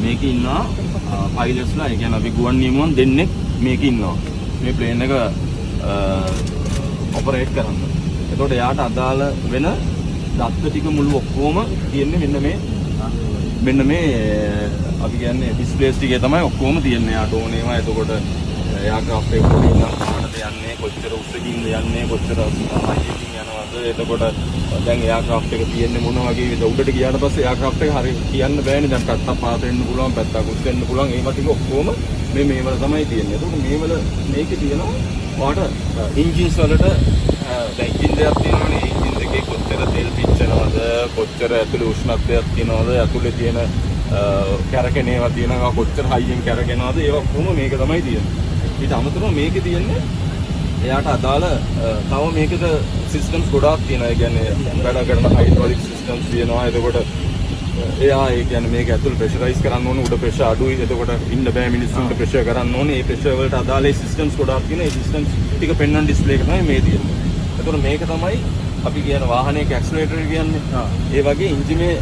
මේකේ ඉන්නවා පයිලට්ස්ලා. ඒ කියන්නේ අපි ගුවන් නියමුවන් දෙන්නෙක් මේකේ ඉන්නවා. මේ ප්ලේන් එක ඔපරේට් කරන්න. එතකොට එයාට අදාළ වෙන දත්ත ටික මුළු ඔක්කොම තියෙන්නේ මෙන්න මේ අපි කියන්නේ ඩිස්ප්ලේස් ටිකේ තමයි ඔක්කොම තියෙන්නේ. යාට ඕන ඒවා. එතකොට එයාක්‍රාෆ්ට් එක පොඩි ඉඳන් පානද යන්නේ, කොච්චර උස්සකින්ද යන්නේ, කොච්චර හයියකින් යනවද. එතකොට දැන් එයාක්‍රාෆ්ට් එක තියෙන්නේ මොන වගේ විදිහද. උඩට ගියාට පස්සේ එයාක්‍රාෆ්ට් එක හරිය කියන්න බෑනේ. දැන් පැත්තක් පාත වෙන්න පුළුවන්, පැත්තක් උස් වෙන්න පුළුවන්. ඒවා ටික ඔක්කොම මේවල තමයි තියෙන්නේ. එතකොට මේකේ තියෙනවා වාට එන්ජින්ස් වලට දැන් එන්ජින් දෙකක් තියෙනවානේ. එන්ජින් දෙකේ කොච්චර තෙල් පිච්චෙනවද, කොච්චර ඇතුලේ උෂ්ණත්වයක් තියෙනවද, ඇතුලේ තියෙන කැරකෙන ඒවා තියෙනවා, කොච්චර හයියෙන් කැරකෙනවද, ඒවා කොහොම මේක තමයි තියෙන්නේ. ඊට අමතරව මේකේ තියෙන්නේ එයාට අදාළ තව මේකද සිස්ටම්ස් ගොඩාක් තියෙනවා. ඒ කියන්නේ වැඩ කරන හයිඩ්‍රොලික් සිස්ටම්ස් තියෙනවා. එතකොට එයා ඒ කියන්නේ මේක ඇතුළ ප්‍රෙෂරයිස් කරන්න ඕනේ. උඩ ප්‍රෙෂර් අඩුයි. එතකොට ඉන්න බෑ මිනිස්සුන්ට ප්‍රෙෂර් කරන්න ඕනේ. ඒ ප්‍රෙෂර් වලට අදාළ සිස්ටම්ස් ගොඩාක් තියෙනවා. ඒ සිස්ටම්ස් ටික පෙන්වන ඩිස්ප්ලේ එක තමයි මේ තියෙන්නේ. එතකොට මේක තමයි අපි කියන වාහනයක ඇක්සලරේටර් කියන්නේ. ඒ වගේ එන්ජිමේ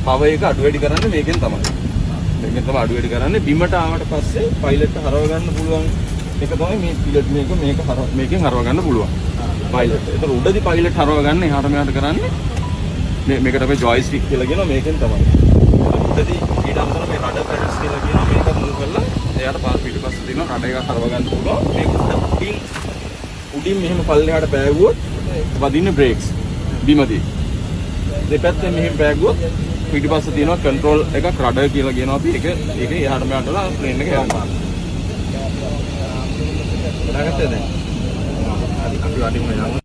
පවර් එක අඩු වැඩි කරන්නේ මේකෙන් තමයි. මේකෙන් තමයි අඩු වැඩි කරන්නේ. බිමට ආවට පස්සේ පයිලට් හරව ගන්න පුළුවන් එක තමයි මේ පිලට් මේකෙන් හරව ගන්න පුළුවන් පයිලට්. ඒතර උඩදී පයිලට් හරව ගන්න එහාට මෙහාට කරන්නේ මේකට අපි ජොයිස්ටික් කියලා කියනවා. මේකෙන් තමයි. උඩදී ඊට අමතරව මේ රඩර් පැඩල්ස් කියලා කියනවා. මේක මූව් කරලා එයාට පාස් පිටිපස්සේ තියෙන රඩර් එකක් හරව ගන්න පුළුවන්. මේක උඩින් මෙහෙම පල්ලෙහාට පෑවුවොත් වදින්නේ බ්‍රේක්ස් බිමදී. දෙපැත්තෙන් මෙහෙම පෑගුවොත් පිටිපස්සේ තියෙනවා කන්ට්‍රෝල් එකක් රඩර් කියලා කියනවා අපි. ඒක එහාට මෙහාටලා ප්ලේන් එක යනවා. Kita kata deh, hati-hati